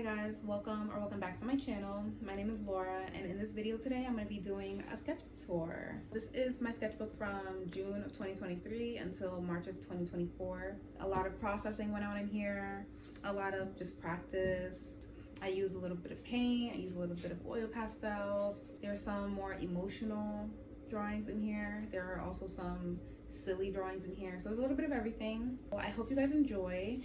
guys, welcome back to my channel. My name is Laura, and in this video today I'm going to be doing a sketchbook tour. This is my sketchbook from June of 2023 until March of 2024. A lot of processing went on in here, a lot of just practice. I used a little bit of paint, I used a little bit of oil pastels. There are some more emotional drawings in here. There are also some silly drawings in here, so there's a little bit of everything. Well, I hope you guys enjoy.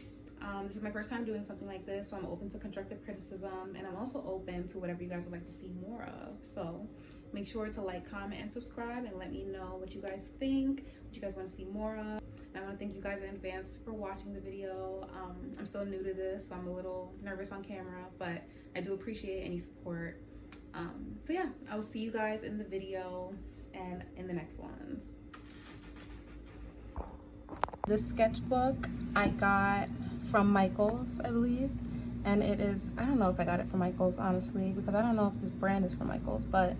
This is my first time doing something like this, so I'm open to constructive criticism, and I'm also open to whatever you guys would like to see more of. So make sure to like, comment, and subscribe, and let me know what you guys think, what you guys want to see more of. And I want to thank you guys in advance for watching the video. I'm still new to this, so I'm a little nervous on camera, but I do appreciate any support. So yeah, I will see you guys in the video and in the next ones. This sketchbook I got from Michaels, I believe, and it is, I don't know if I got it from Michaels, honestly, because I don't know if this brand is from Michaels, but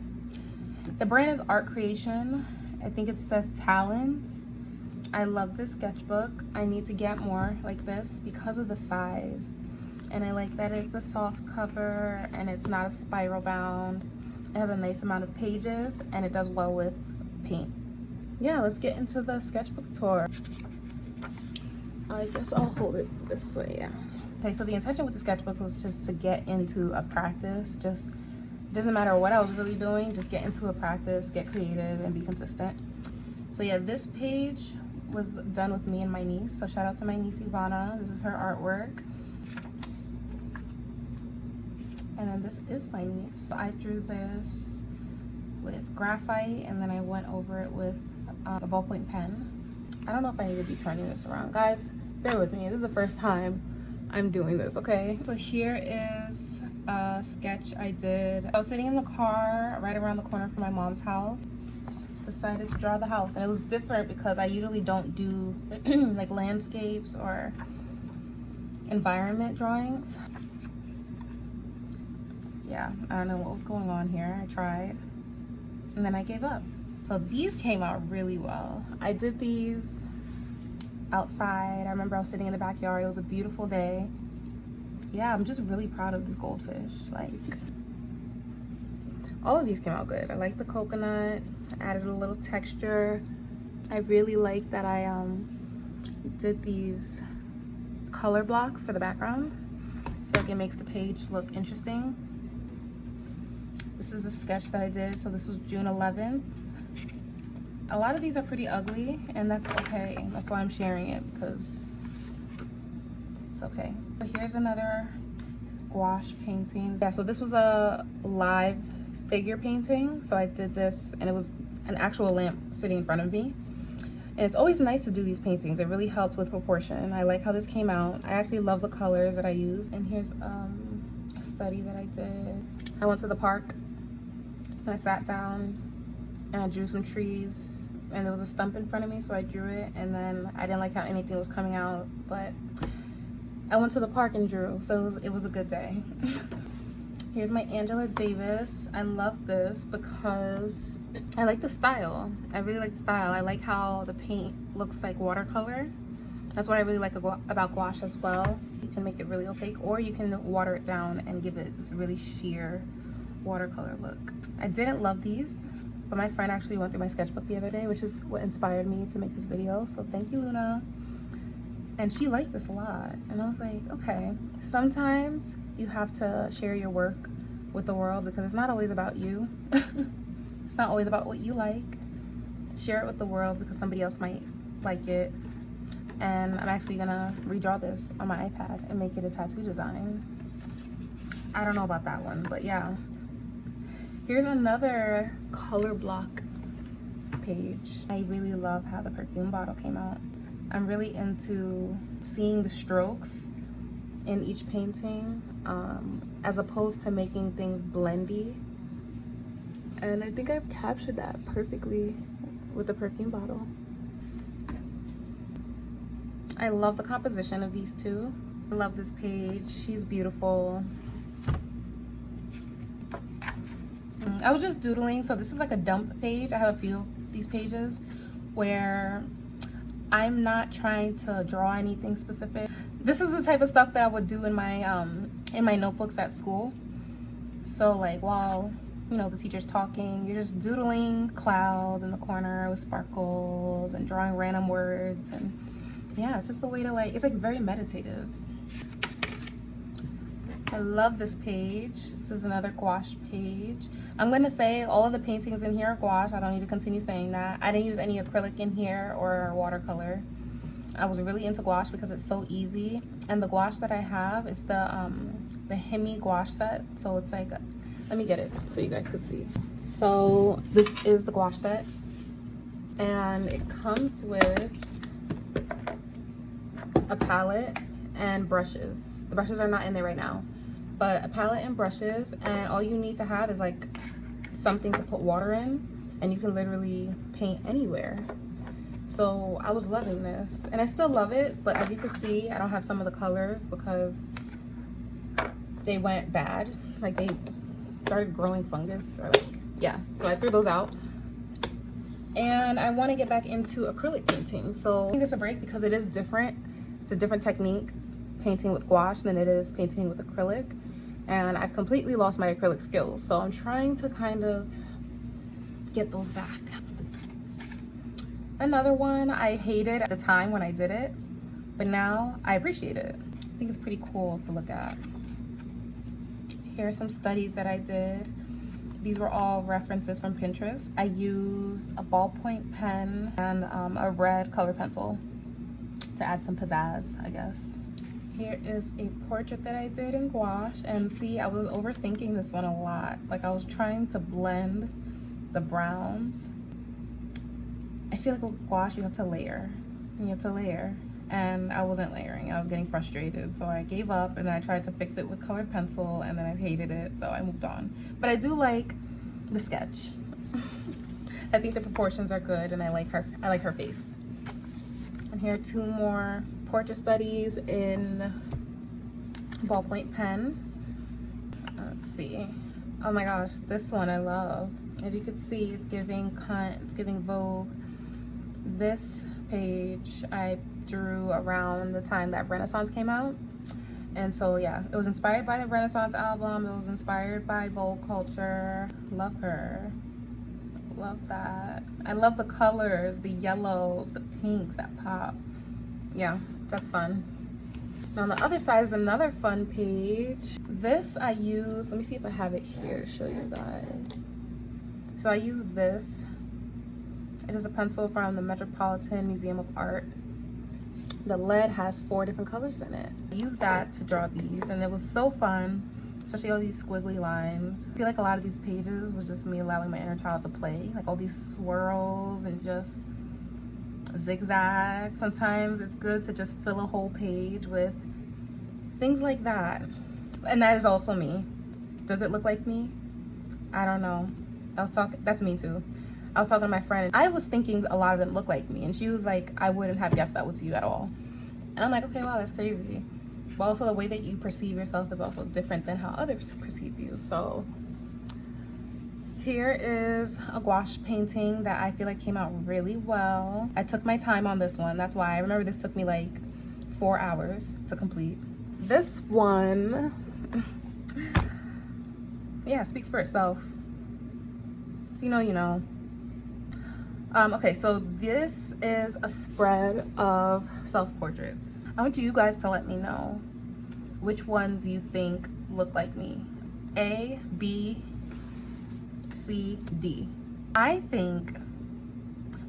the brand is Art Creation. I think it says Talens. I love this sketchbook. I need to get more like this because of the size, and I like that it's a soft cover and it's not a spiral bound. It has a nice amount of pages and it does well with paint. Yeah, let's get into the sketchbook tour. I guess I'll hold it this way, yeah. Okay, so the intention with the sketchbook was just to get into a practice. Just, it doesn't matter what I was really doing, just get into a practice, get creative, and be consistent. So yeah, this page was done with me and my niece. So shout out to my niece, Ivana. This is her artwork. And then this is my niece. I drew this with graphite, and then I went over it with a ballpoint pen. I don't know if I need to be turning this around. Guys, bear with me. This is the first time I'm doing this, okay? So here is a sketch I did. I was sitting in the car right around the corner from my mom's house. Just decided to draw the house. And it was different because I usually don't do like landscapes or environment drawings. Yeah, I don't know what was going on here. I tried, and then I gave up. So these came out really well. I did these outside. I remember I was sitting in the backyard. It was a beautiful day. Yeah, I'm just really proud of these goldfish. Like, all of these came out good. I like the coconut. I added a little texture. I really like that I did these color blocks for the background. I feel like it makes the page look interesting. This is a sketch that I did. So this was June 11th. A lot of these are pretty ugly, and that's okay. That's why I'm sharing it, because it's okay. So here's another gouache painting. Yeah, so this was a live figure painting. So I did this, and it was an actual lamp sitting in front of me. And it's always nice to do these paintings. It really helps with proportion. I like how this came out. I actually love the colors that I used. And here's a study that I did. I went to the park, and I sat down, and I drew some trees, and there was a stump in front of me, so I drew it. And then I didn't like how anything was coming out, but I went to the park and drew, so it was a good day. Here's my Angela Davis. I love this because I like the style. I really like the style. I like how the paint looks like watercolor. That's what I really like about gouache as well. You can make it really opaque, or you can water it down and give it this really sheer watercolor look. I didn't love these, but my friend actually went through my sketchbook the other day, which is what inspired me to make this video. So thank you, Luna. And she liked this a lot. And I was like, okay, sometimes you have to share your work with the world, because it's not always about you. It's not always about what you like. Share it with the world because somebody else might like it. And I'm actually gonna redraw this on my iPad and make it a tattoo design. I don't know about that one, but yeah. Here's another color block page. I really love how the perfume bottle came out. I'm really into seeing the strokes in each painting, as opposed to making things blendy. And I think I've captured that perfectly with the perfume bottle. I love the composition of these two. I love this page. She's beautiful. I was just doodling, so this is like a dump page. I have a few of these pages where I'm not trying to draw anything specific. This is the type of stuff that I would do in my in my notebooks at school. So like while, you know, the teacher's talking, you're just doodling clouds in the corner with sparkles and drawing random words. And yeah, it's just a way to like, it's like very meditative. I love this page. This is another gouache page. I'm gonna say all of the paintings in here are gouache. I don't need to continue saying that. I didn't use any acrylic in here or watercolor. I was really into gouache because it's so easy. And the gouache that I have is the Himi Gouach Set. So it's like, let me get it so you guys can see. So this is the gouache set. And it comes with a palette and brushes. The brushes are not in there right now. But a palette and brushes, and all you need to have is like something to put water in, and you can literally paint anywhere. So I was loving this, and I still love it, but as you can see, I don't have some of the colors because they went bad. Like they started growing fungus, or like, yeah, so I threw those out. And I want to get back into acrylic painting, so I think it's a break because it is different. It's a different technique, painting with gouache, than it is painting with acrylic. And I've completely lost my acrylic skills, so I'm trying to kind of get those back. Another one I hated at the time when I did it, but now I appreciate it. I think it's pretty cool to look at. Here are some studies that I did. These were all references from Pinterest. I used a ballpoint pen and a red color pencil to add some pizzazz, I guess. Here is a portrait that I did in gouache, and see, I was overthinking this one a lot. Like I was trying to blend the browns. I feel like with gouache you have to layer, and I wasn't layering. I was getting frustrated, so I gave up, and then I tried to fix it with colored pencil, and then I hated it, so I moved on. But I do like the sketch. I think the proportions are good, and I like her face. And here are two more portrait studies in ballpoint pen. Let's see. Oh my gosh, this one I love. As you can see, it's giving cunt, it's giving Vogue. This page I drew around the time that Renaissance came out. And so yeah, it was inspired by the Renaissance album. It was inspired by Vogue culture. Love her. Love that. I love the colors, the yellows, the pinks that pop. Yeah, that's fun. Now on the other side is another fun page. This I use, let me see if I have it here to show you guys. So I use this. It is a pencil from the Metropolitan Museum of Art. The lead has 4 different colors in it. I used that to draw these, and it was so fun, especially all these squiggly lines. I feel like a lot of these pages was just me allowing my inner child to play, like all these swirls and just zigzags. Sometimes it's good to just fill a whole page with things like that. And that is also me. Does it look like me? I don't know. That's me too. I was talking to my friend, and I was thinking a lot of them look like me, and she was like, I wouldn't have guessed that was you at all. And I'm like, okay, wow, that's crazy. But also the way that you perceive yourself is also different than how others perceive you. So here is a gouache painting that I feel like came out really well. I took my time on this one. That's why I remember this took me like 4 hours to complete. This one, yeah, speaks for itself. If you know, you know. Okay, so this is a spread of self-portraits. I want you guys to let me know which ones you think look like me. A, B, C, D. I think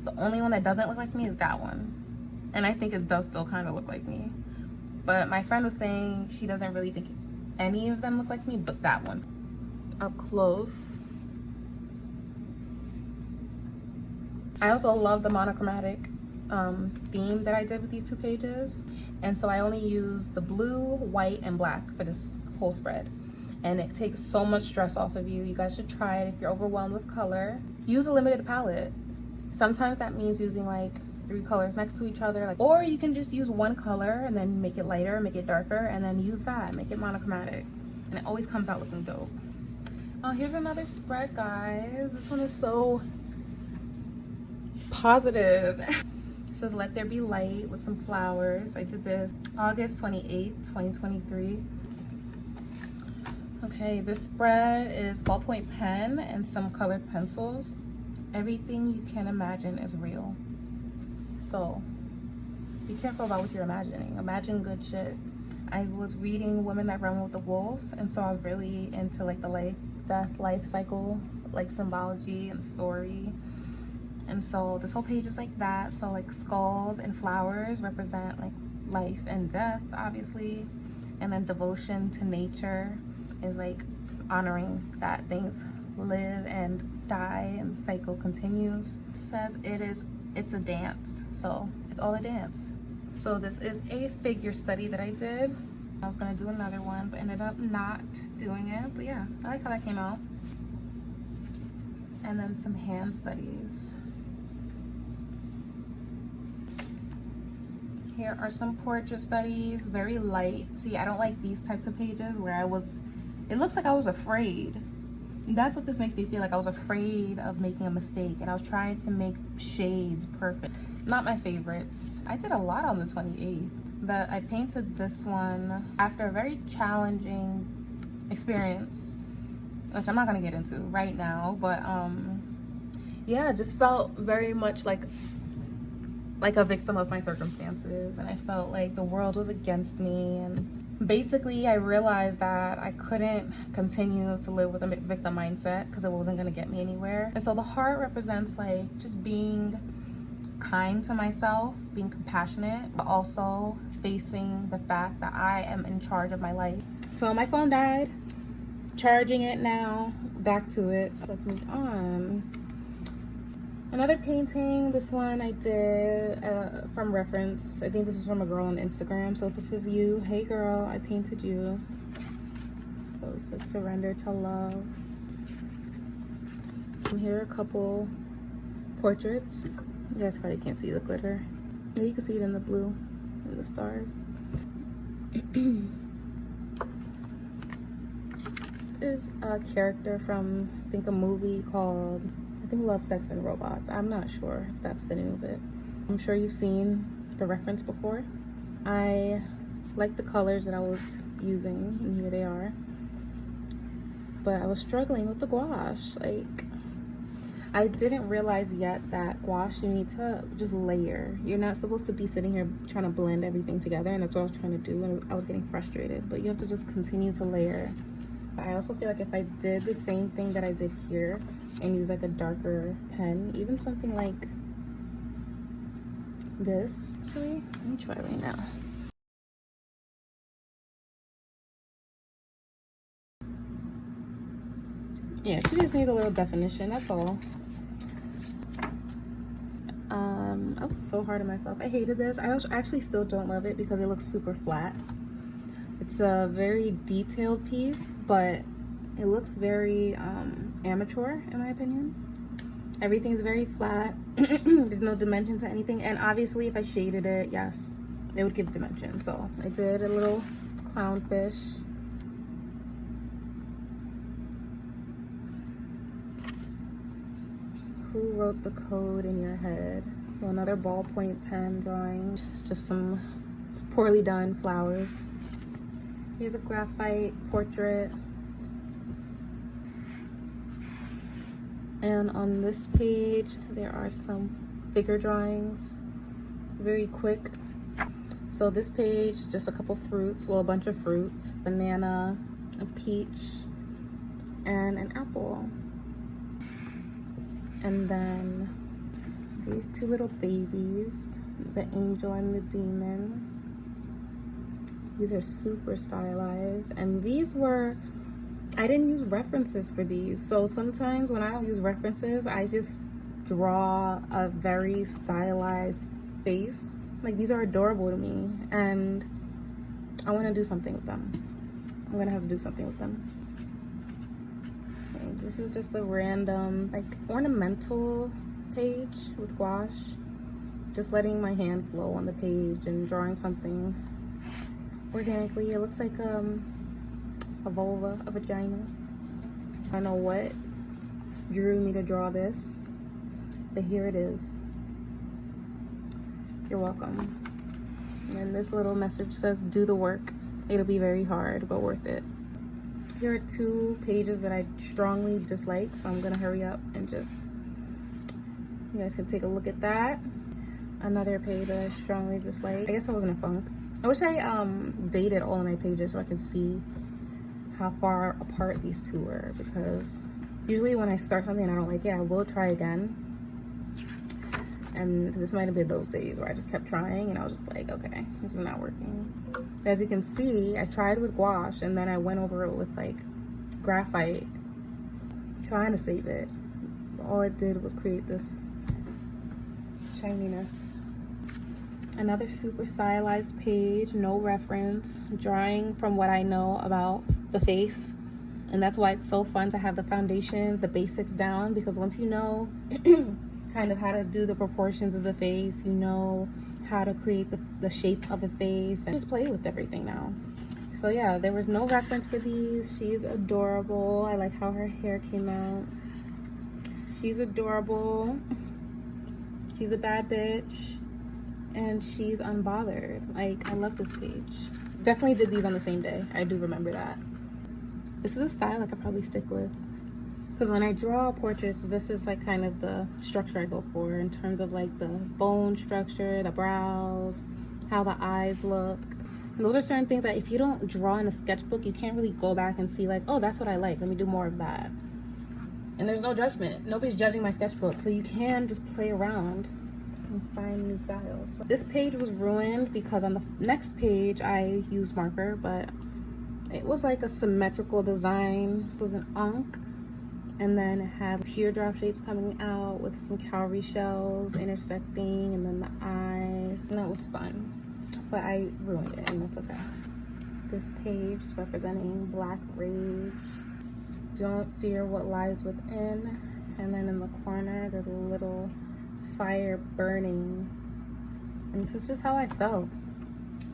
the only one that doesn't look like me is that one. And I think it does still kind of look like me. But my friend was saying she doesn't really think any of them look like me, but that one. Up close. I also love the monochromatic theme that I did with these 2 pages. And so I only used the blue, white, and black for this whole spread. And it takes so much stress off of you. You guys should try it if you're overwhelmed with color. Use a limited palette. Sometimes that means using like 3 colors next to each other, or you can just use one color and then make it lighter, make it darker, and then use that, make it monochromatic. And it always comes out looking dope. Oh, here's another spread, guys. This one is so positive. It says let there be light with some flowers. I did this August 28th, 2023. Okay, this spread is ballpoint pen and some colored pencils. Everything you can imagine is real. So be careful about what you're imagining. Imagine good shit. I was reading Women That Run with the Wolves, and so I was really into like the life cycle, like symbology and story. And so this whole page is like that. So like skulls and flowers represent like life and death, obviously. And then devotion to nature is like honoring that things live and die and the cycle continues. It says it's a dance, so it's all a dance. So this is a figure study that I did. I was gonna do another one, but ended up not doing it. But yeah, I like how that came out. And then some hand studies. Here are some portrait studies, very light. See, I don't like these types of pages where it looks like I was afraid. That's what this makes me feel like. I was afraid of making a mistake, and I was trying to make shades perfect. Not my favorites. I did a lot on the 28th, but I painted this one after a very challenging experience, which I'm not gonna get into right now, but yeah, it just felt very much like a victim of my circumstances, and I felt like the world was against me. And basically I realized that I couldn't continue to live with a victim mindset because it wasn't going to get me anywhere. And so the heart represents like just being kind to myself, being compassionate, but also facing the fact that I am in charge of my life. So my phone died, charging it now, back to it. Let's move on. Another painting, this one I did from reference. I think this is from a girl on Instagram. So this is you. Hey girl, I painted you. So it says surrender to love. And here are a couple portraits. You guys probably can't see the glitter. Yeah, you can see it in the blue and the stars. This is a character from, I think, a movie called, I think, Love, Sex, and Robots. I'm not sure if that's the name of it. I'm sure you've seen the reference before. I like the colors that I was using, and here they are. But I was struggling with the gouache. Like, I didn't realize yet that gouache, you need to just layer. You're not supposed to be sitting here trying to blend everything together, and that's what I was trying to do, and I was getting frustrated. But you have to just continue to layer. I also feel like if I did the same thing that I did here and use like a darker pen, even something like this. Actually, let me try right now. Yeah, she just needs a little definition, that's all. I was so hard on myself. I hated this. I actually still don't love it because it looks super flat. It's a very detailed piece, but it looks very amateur in my opinion. Everything's very flat. There's no dimension to anything, and obviously if I shaded it, yes, it would give dimension. So I did a little clownfish. Who wrote the code in your head? So another ballpoint pen drawing. It's just some poorly done flowers. Here's a graphite portrait. And on this page, there are some figure drawings, very quick. So this page, just a couple fruits, well, a bunch of fruits, banana, a peach, and an apple. And then these two little babies, the angel and the demon. These are super stylized, and these were, I didn't use references for these. So sometimes when I don't use references, I just draw a very stylized face. Like, these are adorable to me, and I want to do something with them. I'm gonna have to do something with them. Okay, this is just a random, like, ornamental page with gouache. Just letting my hand flow on the page and drawing something organically. It looks like a vulva, a vagina. I don't know what drew me to draw this, but here it is. You're welcome. And this little message says, do the work. It'll be very hard, but worth it. Here are two pages that I strongly dislike, so I'm gonna hurry up and just, you guys can take a look at that. Another page that I strongly dislike. I guess I was in a funk. I wish I dated all of my pages so I could see how far apart these two were, because usually when I start something and I don't like it, I will try again. And this might have been those days where I just kept trying and I was just like, okay, this is not working. As you can see, I tried with gouache and then I went over it with like graphite, trying to save it. But all it did was create this shininess. Another super stylized page, no reference, drawing from what I know about the face. And that's why it's so fun to have the foundation, the basics down, because once you know kind of how to do the proportions of the face, you know how to create the shape of a face, and just play with everything now. So yeah, there was no reference for these. She's adorable. I like how her hair came out. She's adorable. She's a bad bitch. And she's unbothered. Like, I love this page. Definitely did these on the same day. I do remember that. This is a style I could probably stick with, because when I draw portraits, this is like kind of the structure I go for in terms of like the bone structure, the brows, how the eyes look. And those are certain things that if you don't draw in a sketchbook, you can't really go back and see like, oh, that's what I like, let me do more of that. And there's no judgment. Nobody's judging my sketchbook, so you can just play around and find new styles. So this page was ruined because on the next page I used marker, but it was like a symmetrical design. It was an ankh, and then it had teardrop shapes coming out with some cowrie shells intersecting, and then the eye, and that was fun. But I ruined it, and that's okay. This page is representing Black Rage. Don't fear what lies within. And then in the corner, there's a little fire burning. And this is just how I felt.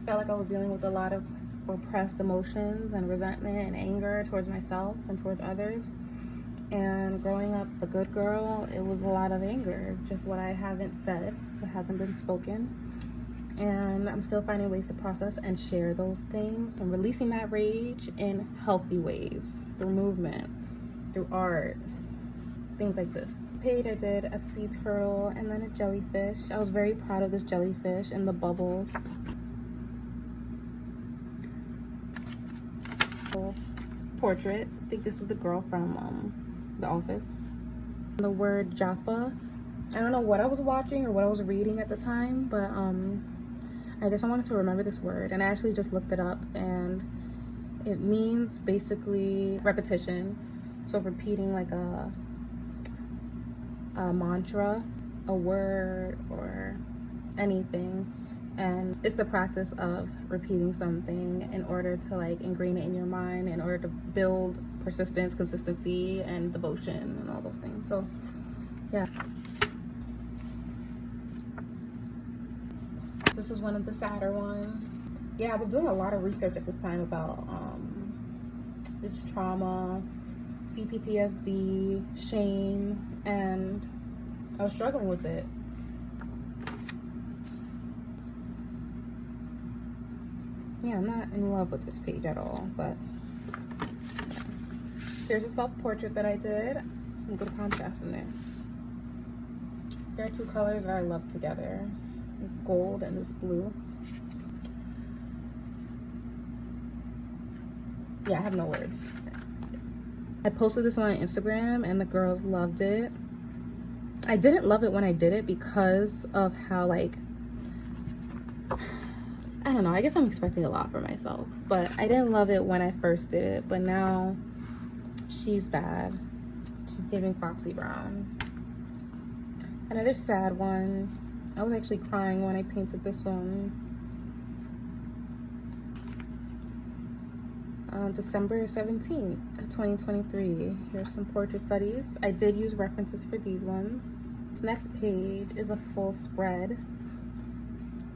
I felt like I was dealing with a lot of repressed emotions and resentment and anger towards myself and towards others. And growing up the good girl, it was a lot of anger, just what I haven't said, what hasn't been spoken. And I'm still finding ways to process and share those things and releasing that rage in healthy ways, through movement, through art, things like this. This page I did a sea turtle and then a jellyfish. I was very proud of this jellyfish and the bubbles. So, portrait. I think this is the girl from The Office. The word Japa. I don't know what I was watching or what I was reading at the time, but I guess I wanted to remember this word, and I actually just looked it up, and it means basically repetition. So repeating like a mantra, a word, or anything. And it's the practice of repeating something in order to like ingrain it in your mind, in order to build persistence, consistency, and devotion, and all those things. So yeah. This is one of the sadder ones. Yeah, I was doing a lot of research at this time about this trauma, CPTSD, shame, and I was struggling with it. Yeah, I'm not in love with this page at all, but here's a self-portrait that I did. Some good contrast in there. There are two colors that I love together. This gold and this blue. Yeah, I have no words. I posted this one on Instagram and the girls loved it. I didn't love it when I did it because of how, like, I don't know, I guess I'm expecting a lot for myself, but I didn't love it when I first did it. But now she's bad. She's giving Foxy Brown. Another sad one. I was actually crying when I painted this one. December 17th, 2023. Here's some portrait studies. I did use references for these ones. This next page is a full spread.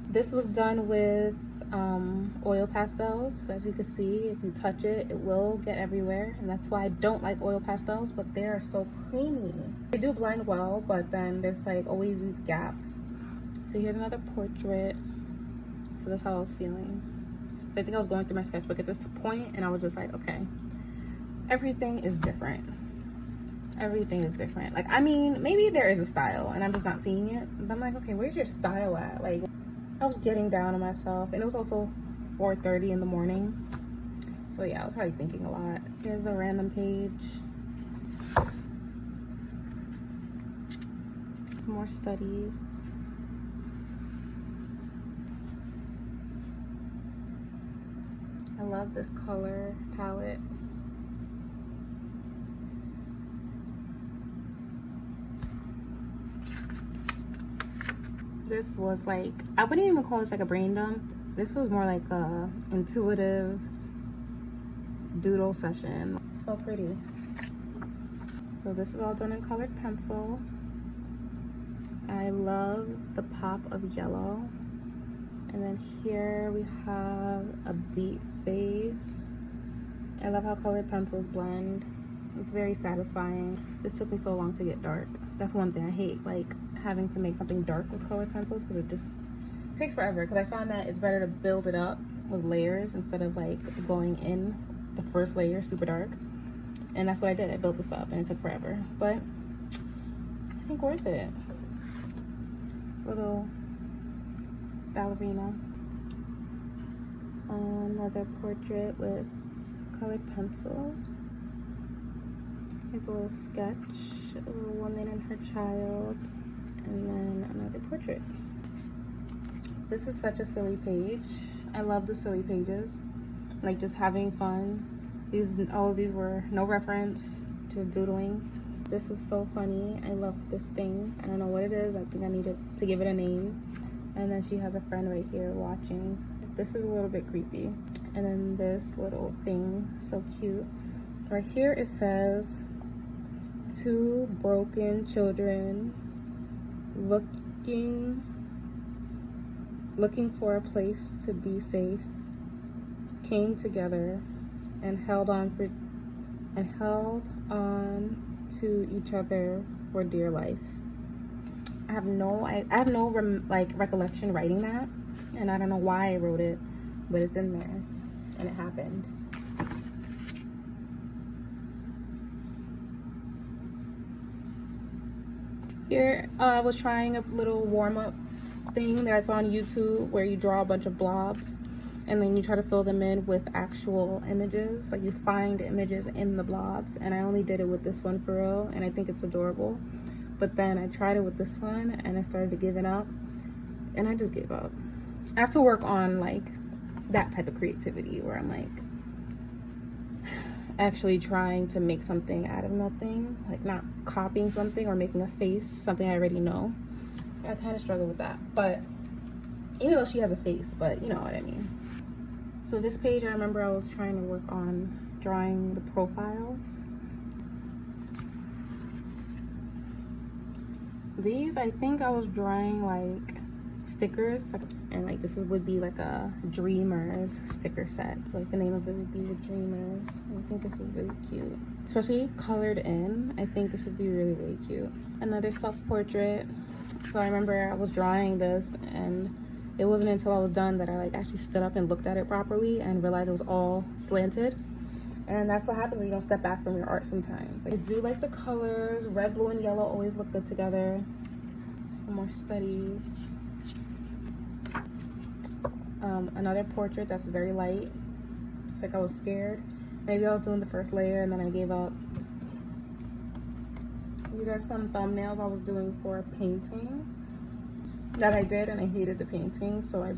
This was done with oil pastels. As you can see, if you touch it, it will get everywhere, and that's why I don't like oil pastels, but they are so creamy. They do blend well, but then there's like always these gaps. So here's another portrait. So that's how I was feeling. I think I was going through my sketchbook at this point, and I was just like, okay, everything is different. Everything is different. Like, I mean, maybe there is a style and I'm just not seeing it, but I'm like, okay, where's your style at? Like, I was getting down on myself, and it was also 4:30 in the morning, so yeah, I was probably thinking a lot. Here's a random page, some more studies. I love this color palette. This was like, I wouldn't even call this like a brain dump. This was more like a intuitive doodle session. So pretty. So this is all done in colored pencil. I love the pop of yellow. And then here we have a beat face. I love how colored pencils blend. It's very satisfying. This took me so long to get dark. That's one thing I hate, like having to make something dark with colored pencils, because it just takes forever. Because I found that it's better to build it up with layers instead of like going in the first layer super dark. And that's what I did. I built this up and it took forever, but I think worth it. This little ballerina. Another portrait with colored pencil. Here's a little sketch, a little woman and her child, and then another portrait. This is such a silly page. I love the silly pages, like just having fun. All of these were no reference, just doodling. This is so funny. I love this thing. I don't know what it is. I think I needed to give it a name. And then she has a friend right here watching. This is a little bit creepy. And then this little thing, so cute. Right here it says, two broken children looking for a place to be safe came together and held on to each other for dear life. I have no recollection writing that, and I don't know why I wrote it, but it's in there and it happened. Here I was trying a little warm-up thing that's on YouTube where you draw a bunch of blobs and then you try to fill them in with actual images. Like you find images in the blobs, and I only did it with this one for real, and I think it's adorable. But then I tried it with this one and I started giving up, and I just gave up. I have to work on like that type of creativity where I'm like actually trying to make something out of nothing, like not copying something or making a face, something I already know. I kind of struggle with that, but even though she has a face, but you know what I mean. So this page, I remember I was trying to work on drawing the profiles. These, I think I was drawing like stickers, and like this would be like a Dreamers sticker set. So like the name of it would be the Dreamers. And I think this is really cute, especially colored in. I think this would be really, really cute. Another self-portrait. So I remember I was drawing this, and it wasn't until I was done that I like actually stood up and looked at it properly and realized it was all slanted. And that's what happens when you don't step back from your art sometimes. I do like the colors. Red, blue, and yellow always look good together. Some more studies. Another portrait that's very light. It's like I was scared. Maybe I was doing the first layer and then I gave up. These are some thumbnails I was doing for a painting that I did, and I hated the painting, so I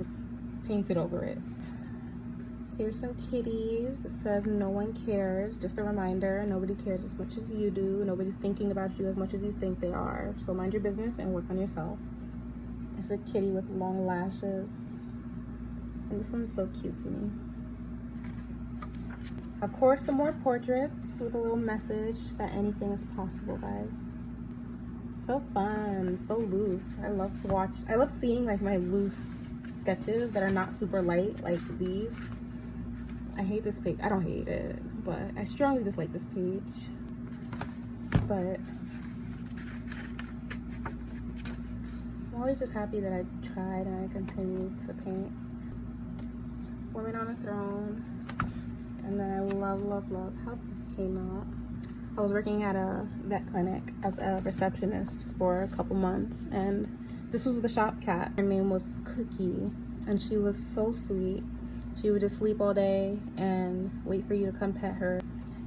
painted over it. Here's some kitties. It says no one cares. Just a reminder, nobody cares as much as you do. Nobody's thinking about you as much as you think they are. So mind your business and work on yourself. It's a kitty with long lashes. And this one's so cute to me. Of course, some more portraits with a little message that anything is possible, guys. So fun, so loose. I love seeing like my loose sketches that are not super light like these. I hate this page. I don't hate it, but I strongly dislike this page. But I'm always just happy that I tried and I continued to paint. Woman on a Throne. And then I love how this came out. I was working at a vet clinic as a receptionist for a couple months, and this was the shop cat. Her name was Cookie, and she was so sweet. She would just sleep all day and wait for you to come pet her.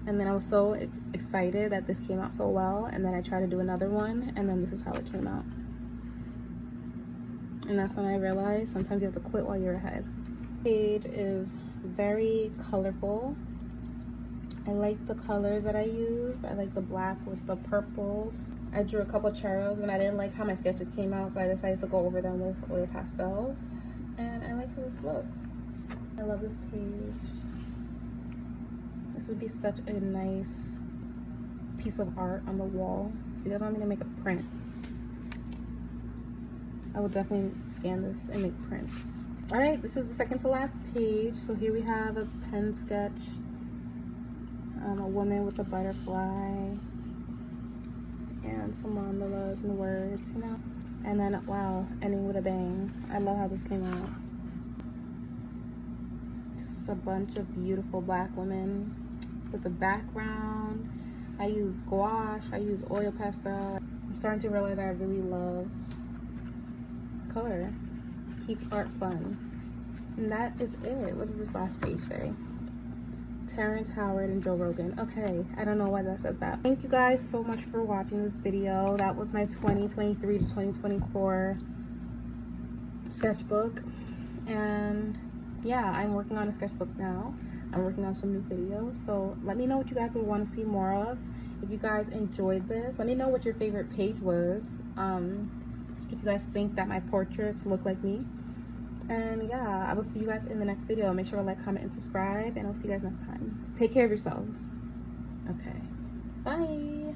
And then I was so excited that this came out so well, and then I tried to do another one, and then this is how it came out. And that's when I realized sometimes you have to quit while you're ahead. The page is very colorful. I like the colors that I used. I like the black with the purples. I drew a couple cherubs, and I didn't like how my sketches came out, so I decided to go over them with Oil Pastels. And I like how this looks. I love this page. This would be such a nice piece of art on the wall. If you guys want me to make a print, I will definitely scan this and make prints. All right, this is the second to last page. So here we have a pen sketch, a woman with a butterfly, and some mandalas and words, you know. And then, wow, ending with a bang. I love how this came out. Just a bunch of beautiful black women with the background. I used gouache, I used oil pastel. I'm starting to realize I really love color. Keeps art fun. And that is it. What does this last page say? Terrence Howard and Joe Rogan. Okay, I don't know why that says that. Thank you guys so much for watching this video. That was my 2023 to 2024 sketchbook. And yeah, I'm working on a sketchbook now. I'm working on some new videos, so let me know what you guys would want to see more of. If you guys enjoyed this, let me know what your favorite page was. If you guys think that my portraits look like me. And yeah, I will see you guys in the next video. Make sure to like, comment, and subscribe, and I'll see you guys next time. Take care of yourselves. Okay, bye.